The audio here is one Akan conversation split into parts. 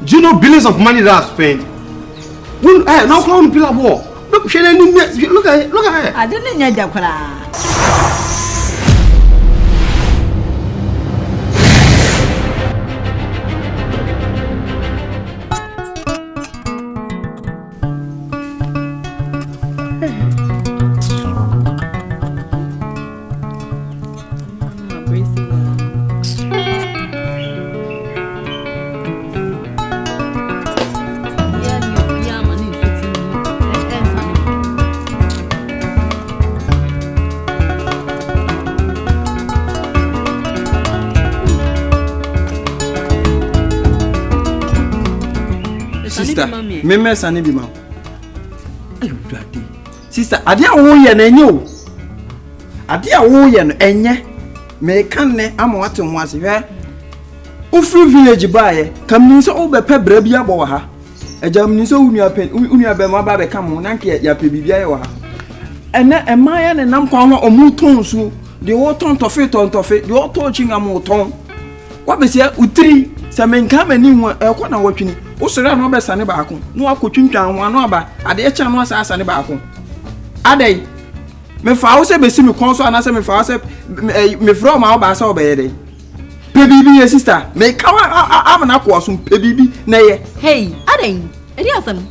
Do you know billions of money that I spent? Well, now come on, pillar ball. Look at it. I didn't know that. Sister, me sani bi ma. Ayo dade. Sister, ade a wo ye na enye o. Ade a wo ye no enye. Me kan ne ama wate ho ase hwe. O free village baaye, kam ni so o be pe bra bi abo wa ha. Ejam ni so unua be ma ba be kam ho nanke ya pe bibia ye wa ha. Ene emaya ne nam kwa ho omu ton so. De wo ton tofe, de wo to chinga mo ton. Kwa be se utiri se menka mani ho e kwa na watwini. Usura no be sane baako no akotwintwan ho ano aba ade e cha no asane baako adai me fa wo se be si me konso anase me fa wo se me fro ma wo ba sa obeye dey pe bibi ye sister me kawa amana ko so pe bibi na ye hey adai edi asam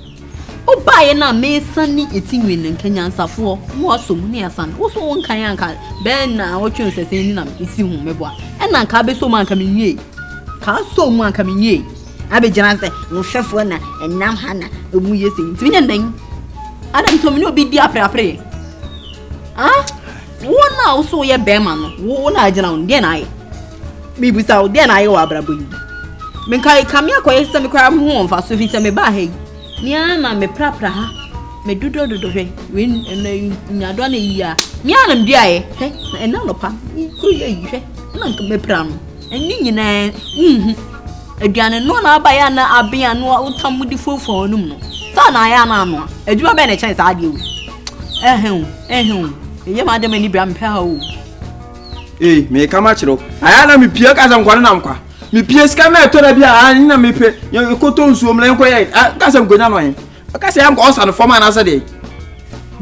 o ba ye na me sani etinwe ne nkanyansafo mo asom ne asan wo so won kan anka ben na wo twon sese ni na isi hu meboa e na nka be so man ka menwie ka so mu anka menwie abe janse no chefo na enam hana emu yesi ntinya ndan adam to me no bi di apre ah wona wo so ye be ma no wo na agina on de na aye mi busa o de na aye wa abrabo yi me kai kame akoye se me kwa ho mfa so fi se me ba he ni ana me prapra ha me dodo hwe we nyado na yi a mi ana mdi aye he na no pa ku ye yi hwe na me pra no enni nyina aduane no na abaya na abia no utamudi fofo onum no sa na aya na ano aduma be na chance ade o eye ma de mani bra mpe ha o me kama chiro aya na me pie kasa nkwane na nkwa me pie ska na eto na bia ani na me pe ekoto nsuom na enkoye kasa nkonya no yen kasa ya nko osa no forma na asa de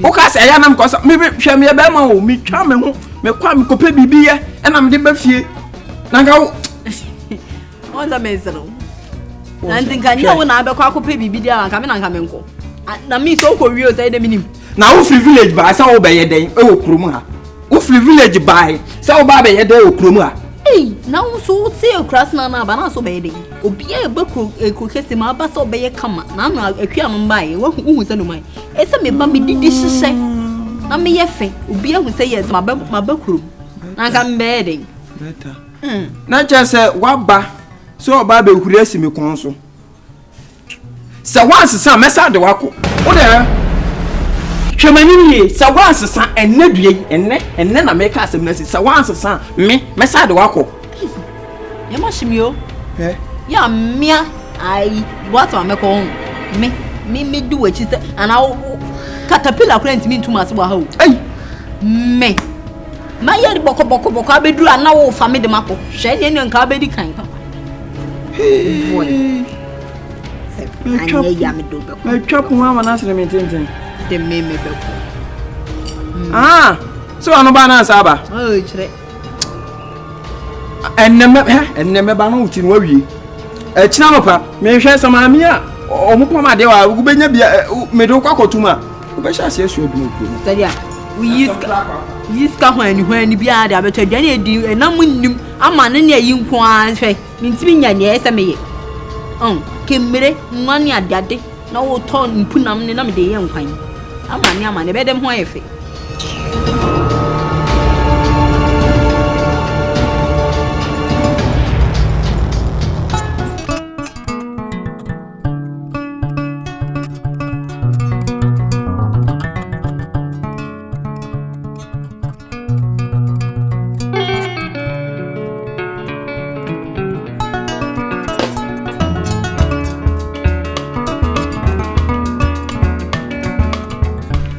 o kasa aya na nko osa me hwe me be ma o me twa me ho me kwa me kope bibiye e na me de ba fie na nga Onza mesero. Na ntinkanya wo na abekwa akope bibidi a nka me na nka menko. Na mi so ko wi o say de minim. Na wo free village ba sa wo be ye den e wo krom ha. Wo free village ba sa wo ba be ye den e wo krom ha. Eh, na wo so ti e kras na na ba na so be ye den. Obi e be ko kesi ma ba so be ye kama. Na no akua no ba ye wo hu se no mai. E se me ba me didi hihye. Na me ye fe. Obi e hu se yes ma ba krom. Na nka me be ye den. Better. Na just wa ba so oba be huri asimi kon so se once san mesa de wako wo de hwemani ye se once san enadue enne na make asem na se once san me mesa de wako ye ma shimio ya mia ai what am me ko me do what you say and I caterpillar current me too much wa ha ai me ma ye boko abeduru ana wo fa me de mako hwe ne nka abedi kan papa boy anya ya me do beko me twapo ma na sere me tenten de me beko so anu ba na saba o chire enneme ba no uti no awie kina no pa me hwe samami a omupo ma de wa ubenya bia me do kwakotuma ubesha se asu aduma ku sadia we yiska hwani bia de abeto aduane edi enam nnim ama ne ne yi nko a hwe ntimi nya ne ese meye kemere nwani adade na wo to mpunam ne na me de ye nkwan ama ne be dem ho ayefe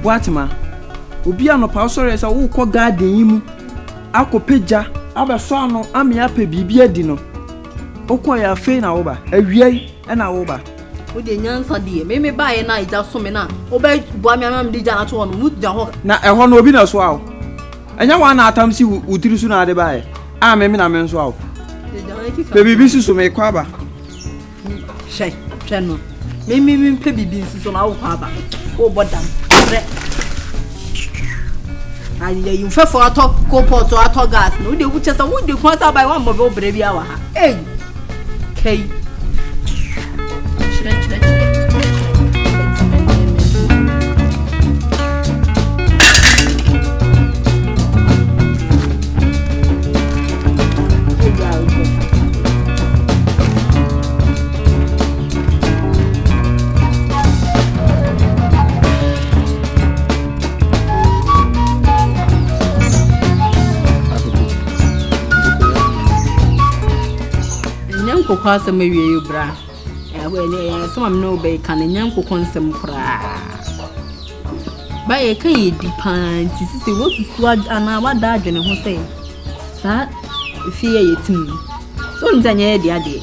Watima obi anopa osore sa wo kọ garden yimu akopeja abeso ano amia pe bibia di no okọ ya fe na wo ba awie ena wo ba wo de nyansa de me ba ye na ija so me na wo ba bua me am de ja na to no mu ja ho na ehɔ no obi na so awo enya wa na atam si utiri su na ade ba ye a me na me nso awo pe bibi su so me kwa ba hye no me pe bibi su so na wo kwa ba wo bodam re ayi you fe for ato ko pot ato gas no de wu chesa wo de kwa sa ba wa mo be obere bi awa ha kei kokwa asem awie bra we some am no be kan nyam kokwa nsem kra ba ye kan ye di pan ti sisi wo susu ana wada adwene ho sei sa fie ye tim so ntanya ye di ade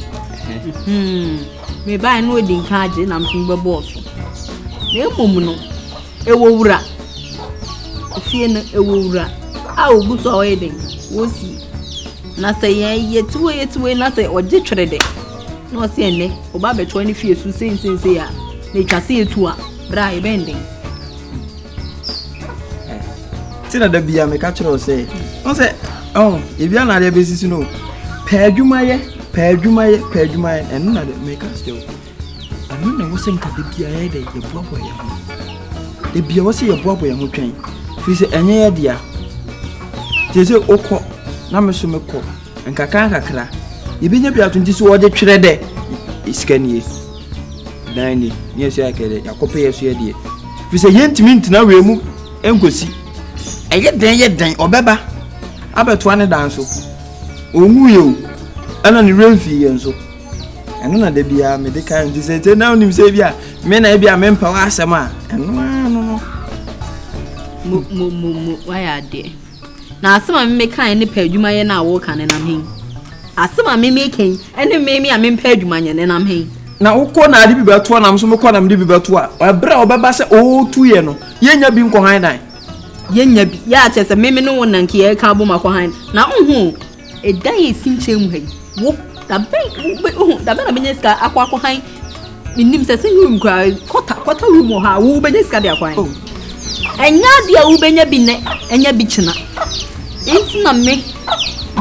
me ba no di nka age na mfin be boss na emom no ewo wura fie no ewo wura a oguso o ye den wo si na say yetuwe na say oje twere de no say ene oba be twa ni fie su sense ya na twase etu a bra e bending tina da bia me ka kyerɛ say on say e bia na de besisi no pa adwumaye enu na de me ka still anu na wo sen ka de bia ye de ye boabo ye ho de bia wo say ye boabo ye ho twen fi say enye ye dia tese okɔ na me so me ko nkaka ibinya bia tunti so wode twere de iskanie dani ni eso akere yakope yeso ye de fi se yentimi ntina we mu enkosi eye den obeba abeto ane danso onwu ye o ana ni renfi ye nso eno na de bia me de kan di se na onim se bia me na bia me mpa wa asem a eno mo waya de na asema me kan ne pa adwuma ye na wo kan nam hin asema me kan ene me a me pa adwuma ye ne nam hin na ukọ na ade bi beto nam so me kọ nam de bi beto a obra obeba se o tu ye no yenya bi nko han dan yenya bi ya chese me no won nanke ye ka bo makọ han na unhu edan ye sinche mu han wo da be na benyeska akọ han minim se room kwa kota room ha wo benyeska de akọ han enya dia wo benya bi ne enya bi china enti na me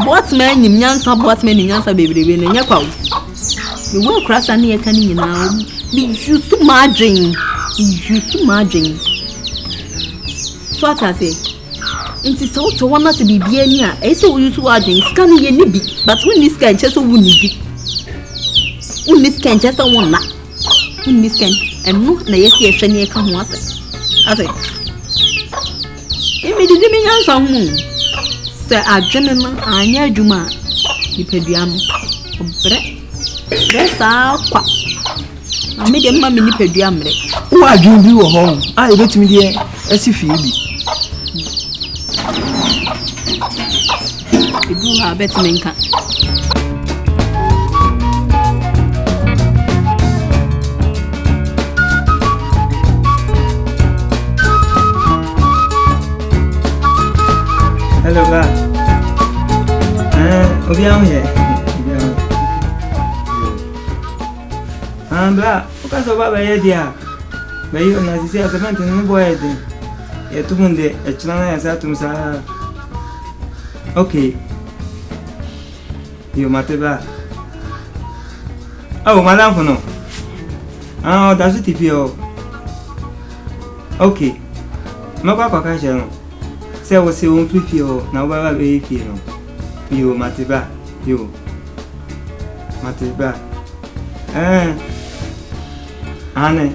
botman nim nyansa bebrebe na nya kwawo me wo krasa ne yeka ni nyina bi jusu margin so atase enti so to wana se bibia ni a e se wo yusu margin scan ye ni bi but when this can cheso wo ni bi when this can cheso won na when this can eno na yesi ehwe ne yeka ho ase emi didi mi nyansa hu se adwene no anya adwuma nipadua no obre sa kwa ame de mma me nipadua mre wo adwun bi wo ho a e betimi de asifie bi edu ha betimi nka hello ba obi am here bla ukaso baba ye dia bayi na sisi asement ni boy de e tumunde e chana ya sa tumsa okay yo mateba madam fono that's it pio okay makwa kwa no se wo se won fifio na baba be fie no yo mateba ane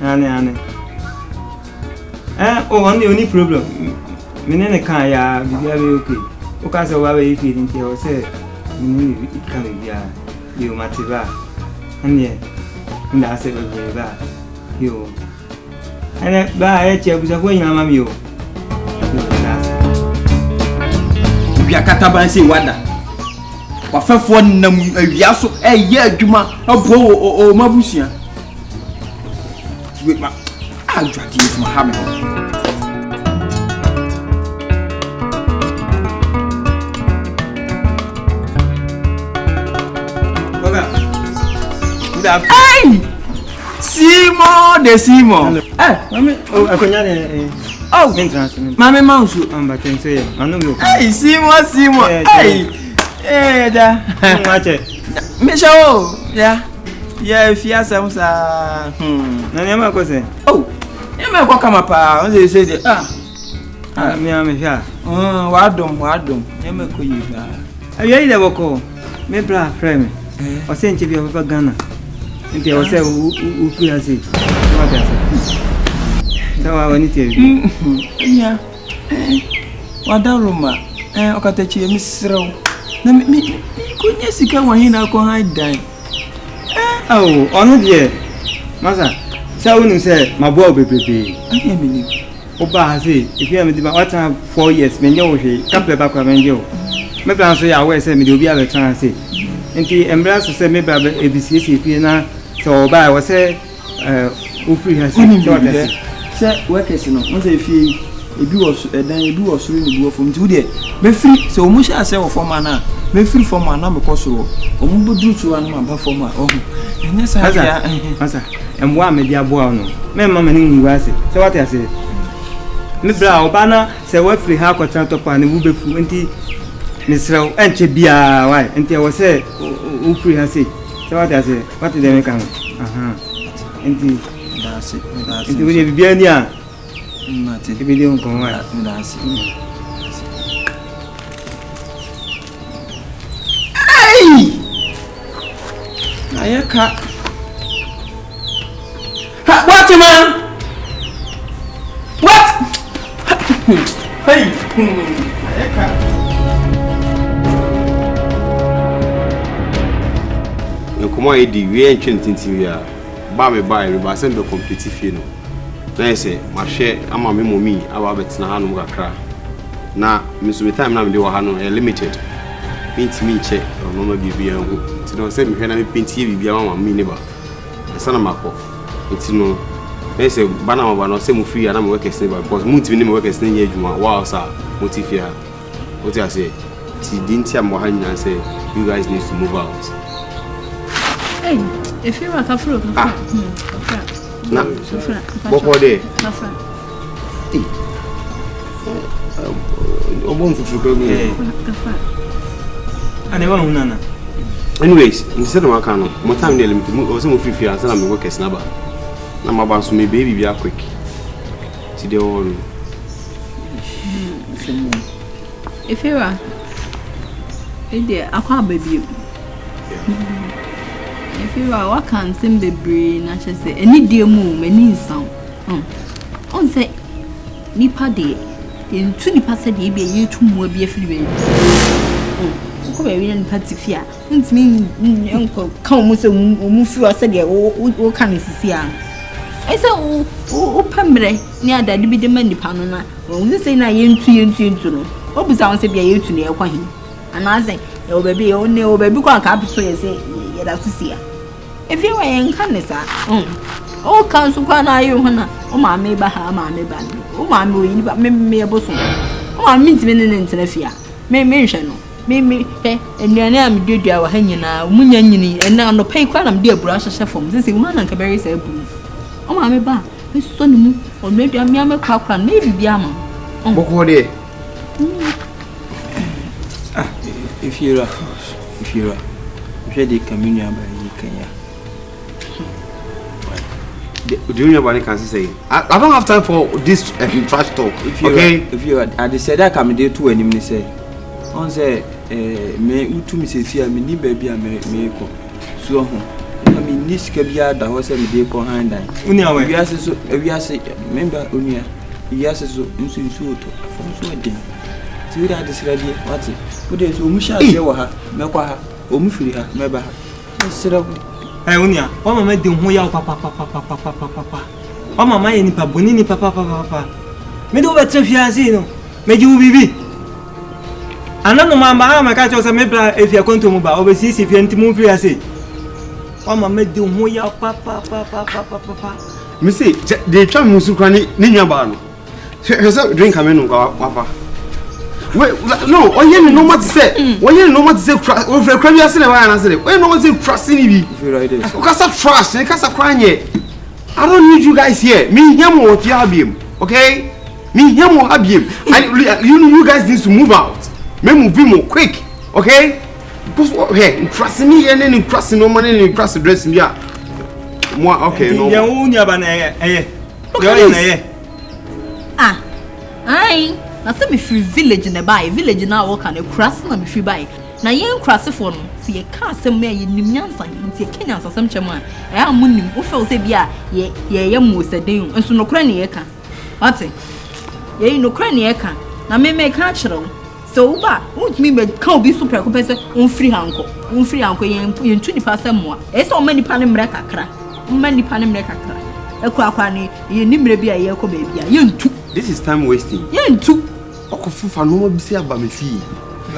only problem menene kan ya bibia be okay o ka se wa be fie nti o se ni kan bibia yo mateba ane nda se be ba yo ane ba e che busa ko nyama mi yo bibia kataban se wada wafefo nam awia so eye adwuma abo o mabusia wait ma adwade is ma ha me Hey! Simo de Simo. Mami, akonya ne. Oh, Entrance. Mami Mansu. Amba tense. Manu yo. Hey, Simo. Hey. Da. Mache. Misha o. Yeah. Yeah, if you some sa. Na nyama ko se. Oh. Nyama ko kama pa. On say de Mi ame hia. Wadom. Nyama ko yi ba. Ayi de boko. Me bra frame. O se nche bi o papa Ghana. Nti o se u free ase. What ase. Dawa wani te. Yeah. Wadaruma. Okatachi mi srew. Na mi ko nya sika wan na ko han dan. Oh, onu de. Masa. Sa unu se mabo bebrebe. Ayi mi ni. Oba ase. If you am di ba what 4 years me nye wo hwe. Couple back kwa me nye wo. Me plan so ya we se me de obi a be tran ase. Nti embrace se me ba ebisiesi pie na so ba wo se o free has se workers no mo se fie ebi wo edan ebi wo soro ni bi wo fom ti wo de me free se o mu sha se wo fom ana me free fom ana me ko soro o mu bodru tu ana ma ba fom a oh enya sa ya asa emwa me dia bo no me mama ni nwu ase se what ase me bra o ba na se we free ha ko tran to pa ni wu be fu nti Nisra enche bia why enti wo se o free ha se what ase what dey make am enti that's it enti we be bia ni a mate e be dey on kon why that's it ai ayaka what man what hey ayaka Como é de we enchant interior ba me ba e ba send the complete fee no na say ma share ama me momi aba betina hanu kakra na me so time na me de wa hanu limited paint me che no ma bibia ho ti no say me hwe na me paint ye bibia ma me ne ba esa na makọ ti no na say ba na ma ba no say mu free na me work extend ba because mu ti me work extend ye adwuma wow sa motivate ha what I say ti dinti am wa han say you guys need to move out. Hey, if you want a fruit, na boko de obon fufu ko mi ane wa hunana anyways instead of makano mo time dey limit o se mo free free answer na me work na ba na ma ba so me baby bia quick ti dey on if you are akwa baby if you are what can sim the brain na che say any day mu many sound on say nipa de into nipa say de be ye tumu bi afiri be ko be wi nipa tifia ntimi enko kan mu say mu fi o say de o kan sisi a I say o pamre ni adade bi de man nipa no na o say na ye ntu no o bisa on say bia ye tu ne e kwa hin ana say e o baby o ne o baby kwa ka pito ye say ye da sisi a if you were in Canessa, oh, council can I you, oh, my me by her, my me by oh, my me, but me a bosom. Oh, I mean, in Telefia. May mention, me, and your name, dear, you are hanging now, Munyan, and now no pay quite a dear brush of from this woman and Caberry say, oh, my me by, Miss Son, or maybe a mere cock and maybe Biama. Oh, what day? If you're ready, communion by Kenya. Do you know what I can say? I don't have time for this trash talk. If you I said that come there to any say. On say me utu mi se fia me ni baby me ko. So ho. I mean this ka bia da ho say me dey ko hand dan. Uni awe. We ase member unia. We ase so nsu to. Afon so dey. Ti we da disradi what? We dey so mu sha se wo ha. Me kwa ha. O mu firi ha. Me ba ha. Sira Hey unia, wa mama de ho ya papa. Wa mama ye ni pa boni ni papa. Me do betre fiancé no. Me ji u bibi. Ana no mama ma ka cho se me bra e fia konto mu ba, o be si fia ntimu fiancé. Wa mama de ho ya papa. Me say they try musu krani ni nwa ba no. Say drink amenu wafa. Wait, no, oye ni normal to say. Oye ni normal to say o fre kwa bi ase na wa na say. Oye normal to say trust ni bi. O ka say trust, e ka say kwanye. I don't need you guys here. Me him what you abiem. Okay? Me him what abiem. You guys need to move out. Me move him quick. Okay? Because hey, trust me and then trust no money and trust dress me ya. Moi okay, no. Ya unya ba na eh. Ah. Ai. Na se me free village na buy village na wo kan cross na me free buy na yen cross for no se ye ka asem me ye nim nyansa nti ye kenya asem chema e amunim wo fe wo se bia ye mo seden nso no kra ne ye ka ate ye no kra ne ye ka na me ka kire so ba wont me ka obi super ko pese on free hanko ye ntu ni pa asem mo e se o mani pa ne mre kakra e kwa ne ye nimre bia ye ko ba bia ye ntu. This is time wasting. Ye ntu Okofufa no be say about me fee.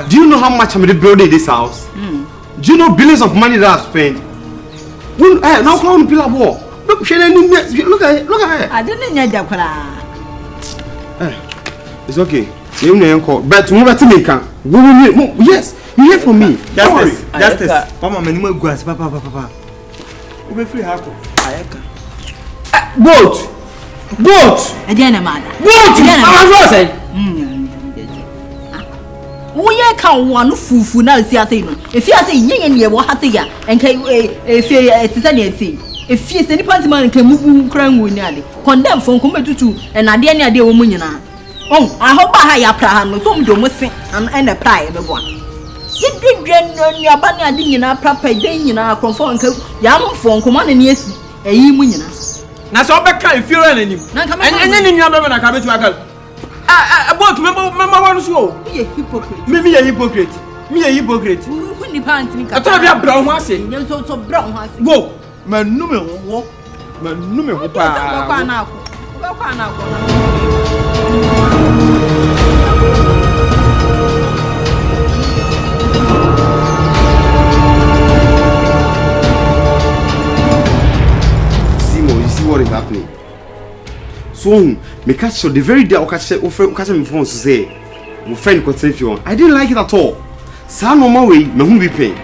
Do you know how much I'm building this house? Do you know billions of money that I've spent? When now come on pillar wall. Look at it. I didn't know that kwara. It's okay. You know call. But move to me can. Yes, you hear from me. Justice. Mama me no go as papa. We be free hako. Ayeka. Boat. Ediana mada. Boat. I'm say. Wo ye ka wonu fufu na si ase no. Efi ase yenye ne wo hate ya. Enka efi etisa ne eti. Efi se ni panti man kan mubu kran wo ni ade. Condemn fon ko metutu enade ne ade wo mu nyina. Ahoba ha ya pra ha no so mdo mo se an na pra e bebo. Yedwedwe no ni aba ne ade nyina pra pa den nyina akronfo nka ya mfo nko ma ne esi. Eyi mu nyina. Na so obeka efiro ananim. Enye ni nwa be na ka betu agal. About member one so. Be a hypocrite. Me a hypocrite. Me a hypocrite. Who ni pants me ka. I thought you brown ase. Dem so brown ase. Go. Manu me ho. Manu me ho pa. Kwa na akọ. Kwa na akọ. Simon, you see what is happening? So, me catch the very day I catch me phone to say, my friend continue if you want. I didn't like it at all. Sa no my way, me who be paying.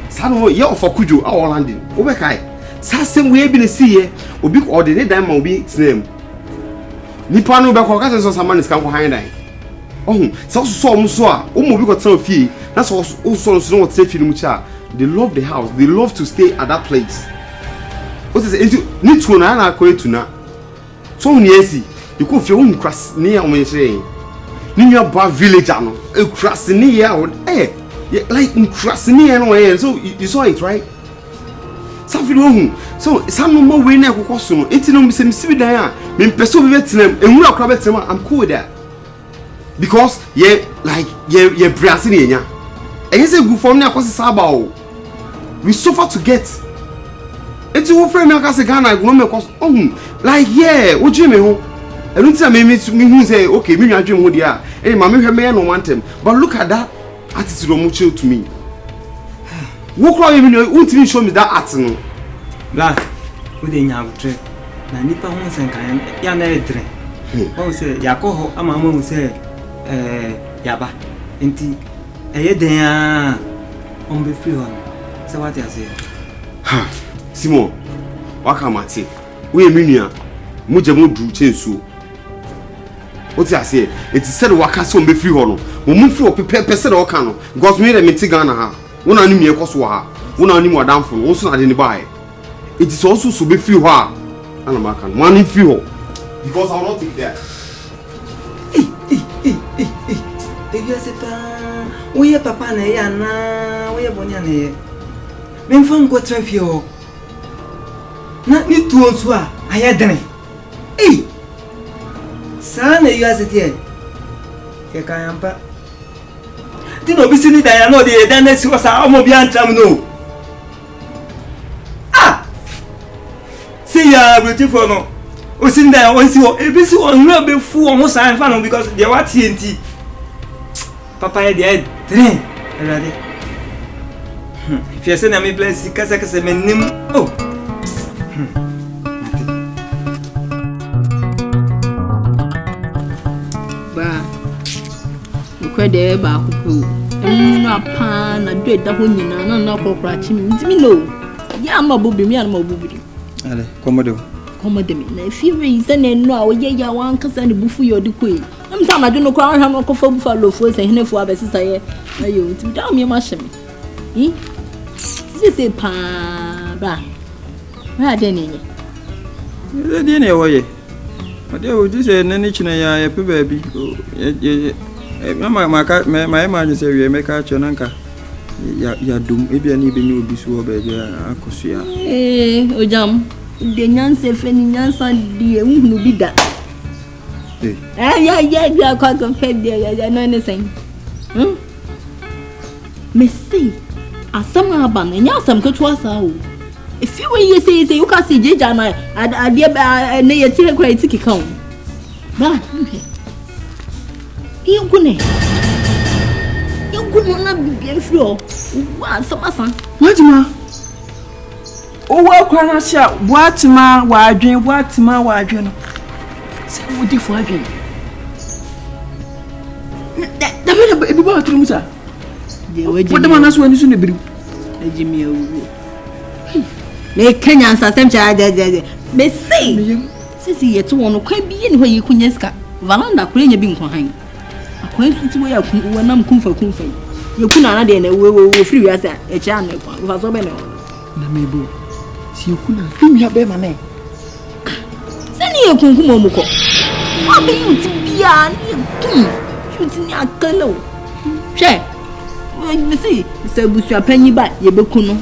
Sa no ye of akujo our landing. Obekai. Sa same way be na see here. Obi ordinate that man obi name. Nipa no be ko ka say some man is kan ko han dan. Oh, so mo so a, o mo bi ko tell fie. Na so so no tell fie mu cha. They love the house. They love to stay at that place. What is it? Ni tu na ko etuna. So when you see, you could feel un cross near when you say, New Bar village, a cross near, like cross near, and so you saw it, right? Something wrong. So, some more way now, Cosuno, it's no Miss Sibida, men pursue them, and we are crowded. I'm cool with that because, you're Brazilian, and it's a good for me. Sabao, we suffer to get. It's your friend Nakasa Ghana, woman cost like yeah, what you mean? I don't tell me who say okay, me I dream with ya. Hey, mammy her man no want him. But look at that attitude of mucho to me. What cry you won't even show me that attitude. Black, we didn't have trip. Na nipa ho senkan ya na edre. O say yakoho ama mo say yaba. Enti eye den a on be free on. So what you say? Simon, waka mate. We menua, moje mo du chensu. What you say? It is said waka so be free hono. Mo mu free opepe said waka no. Because me dey meti Ghana ha. Wona anim ye koso ha. Wona anim wadamfo no. Wonso na de ne bae. It is also so be free ha. Ana maka no. One free ho. Because I will not take that. You say pa, we papa na ya na, we bonya na ye. Men fam go trafio. Na ni tu onso a ayedene sa na you asete e ke kan ampa ti no bi sini dan ya no de dan na si wasa omo bi antram no see ya beautiful no o sini dan o si o e bi si o nra be fu o ho sa fa no because they what TNT papa e de train already if you say na me place kasa menim oh kwede ba akupo no apa na do da ho nyina na kokora chi mi ntimi no ya ma bobi mi ma bobi ale komodo me na fi we se na no a oye ya wan kasa ne bufu yo de koi am sa ma do no kwa hwa ko fa bufa lo fo se hene fo abesisa ye ayo ntimi da mi ma hye se pa ba ha de ne de ne woye ade o ji se ne ni china ya pe baabi mama ma je se wie me ka cho nanka ya dum e bia ni be ni obi so baabi akosua ojam de nyanse fe ni nyansa de ehunu bi da ya kwa fe de ya no ne sen me see asam aba na nya asam ketwa sa o if you when you say you can see jeja na ade na ye ti kwa ti kika o ba yingune na bibia fio wa asama wajima o wa kwa na sia boatima wa adwen no se wo di fo adwen da be e bi ba tru musa de waje wada mana so ani so ne biri ejimi awu me Kenya nsasem cha me say sisi yeto wono kwa biye ne ho yi kunya ska valanda kure nya bi nko han akwan suti wo ya ku wonam kumfa ye kuna na de na wo free ya sa e cha na kwa fa so be na mebo si kuna fimi ya be ma ne sani ye kunkum omuko abi yuti bia ni yuti ni akalo hwe me say se busu apanyi ba ye be kunu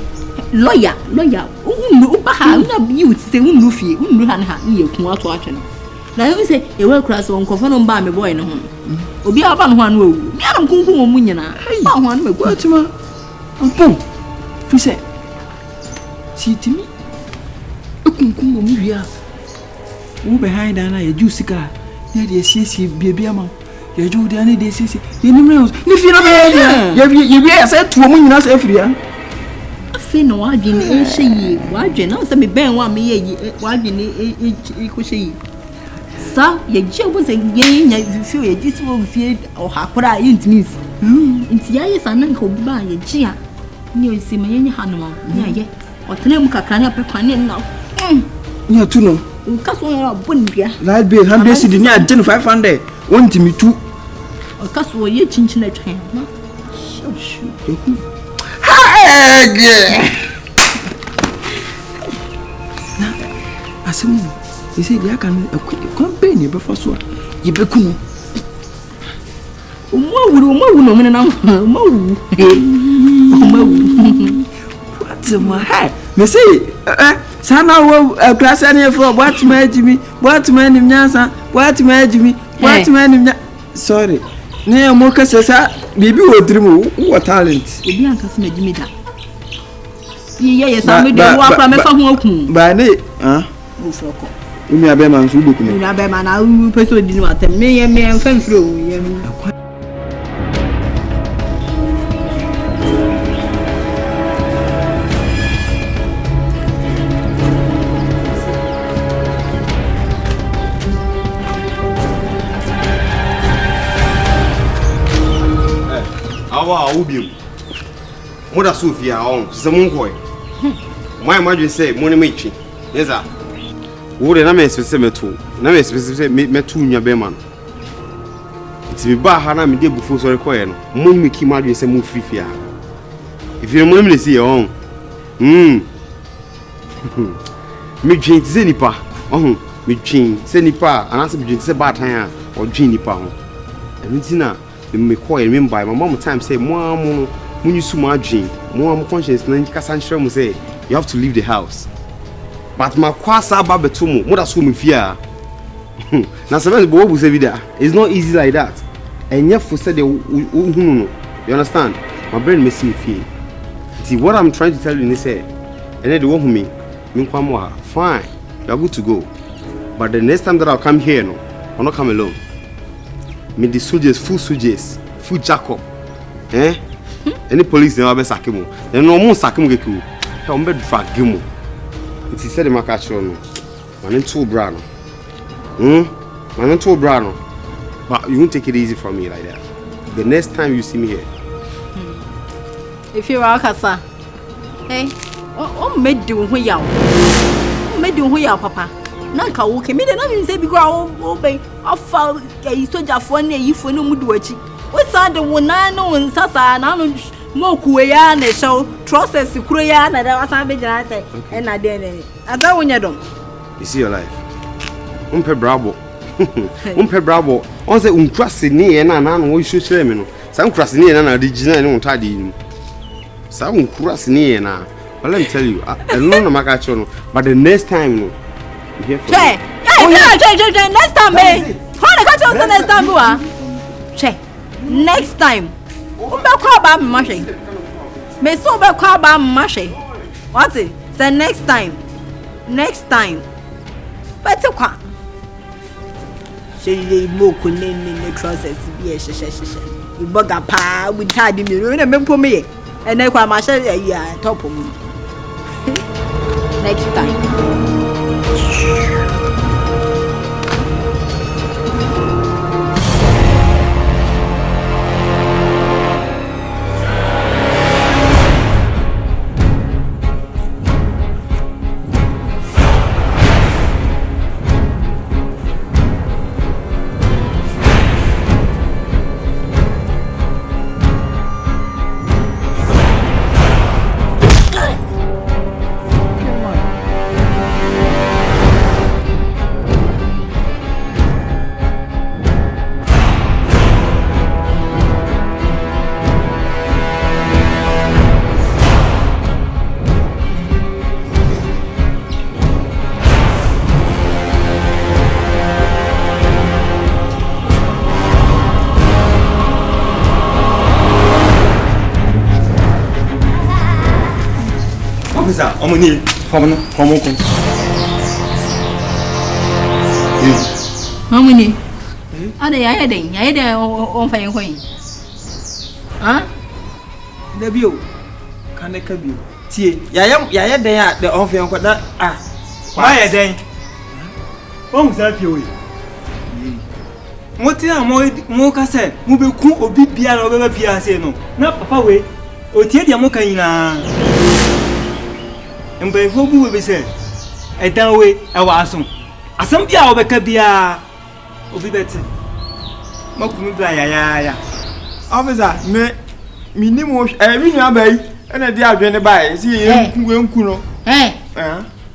lawyer unu ba ha na bi uti se unu fie unu ha na ye kun ato atwe no na you say e we kura so nkofo no ba me boy no ho obi aba no ho anu awu mi anam kunkum omu nyina ba ho anu me kwatima ampo fi se si timi kunkum omu wia wo behind na ye jusika ye de siesie bia ama ye ju de na de siesie ye nimre ni fi na be ye ya se tuo mu nyina se afria fe no wadwene e hye wadwene na se me ben wa me ye wadwene e ko hye sa ye je bo se ye nya fi ye ji si wo fi o hakora ye ntimi nti ya ye sa na nka obi ba ye ji a ni o si me ye nya hanoma ni aye o tene mu kakra na pe kwane na ni atu no ka so ya bonbia right be 100 cedi ni agye 500 won ntimi tu o ka so ye chinchin atwan na shu asimu ise dia kan company be fa so ye be kunu umawu no mena na umawu what ma ha me say sana wo class ani for what ma ejimi what ma nim nyansa what ma ejimi what ma nim sorry ne mo ka sesa bibi wo trimu wo talent obi anka se ejimi da ye sa me de wo akra me fa ho akun ba ne wo froko umi abema nso uboku me umi abema na u peso di no atem me ye me mfa mfro ye awa ubim moda sofia on se munkoi my imagine say money mechi yesa wo de na me spese meto na me spese meto nwa be man ti bi ba ha na me de bufo so rekoye no money meki imagine say mu free fia if you money me see on me dwen ti se nipa me dwen se nipa anase me dwen se ba tan a o dwen nipa ho enti na me call remember my mom time say mo you so much mo conscience na kasa nchire mo say you have to leave the house but my kwasa ba beto mo da so mo fia na seven bo bu say vida it's not easy like that and yet for say the you understand my brain makes me feel see what I'm trying to tell you is say and then the one who me kwamo fine you are good to go but the next time that I'll come here no I'll not come alone me the soldiers full Jacob any police never be sack him then no more sack him geku he on be drag him it is said the market no man too brano man too brano but you won't take it easy from me like that the next time you see me here. If you are Kasa, hey, oh, made do who yaw. Made do who yaw, papa. Nanka, okay, me, then say, because obey, I found a soldier for any if we no muduachi. What's that the one I know in Sasa and I know Mokuya and show trusses to Kuya and I was having and I didn't. I don't want you. You see your life. Bravo. Bravo. On the uncrossing and I know we should say, some crossing and I did not tidy. Some crossing now. But let me tell you, I don't know my catcher, but the next time, you hear from next time, eh? How the catcher the next time, Che, next time. Call about mashing. May so be call about mashing. What's it? Say next time. Next time. But you can't. She mock in the trousers. Yes, you bug a pa with tidy me. You remember me. And then I must say, yeah, top of me. Next time. Omni, from Homoko. How many? Are they heading? I had on fire coin. Huh? Nebio. Can they come you? Tea. Yaya, they are the on fire that. Ah, why are they? Won't help you. What are more cassette? Move cool or be piano over Piano. Not papa way. O Tia Mocaina. And by who will be said, a down way, I was some. A some pia over Cabia. Obi better. Mokum ya. Officer, me name every number, and a dear going to buy. See, you kuno. Eh?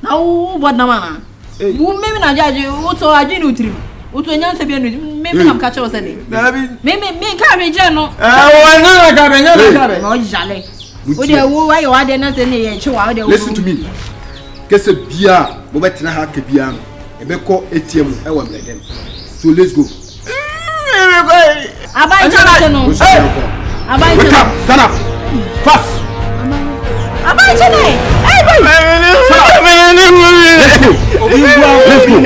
Now, what no man? Who maybe not judge you, what so I do to you? What when you're saying, maybe I'm catching us any. Maybe me carry journal. Oh, no, Jale. Would you why you are there not any and show out there? Listen to me. Guess a beer, Bobetina Hakabian, a Beko ATM, I want them. So let's go. I buy Channel. I buy Channel. Stand up. Fast. I buy Channel. Hey, let's go.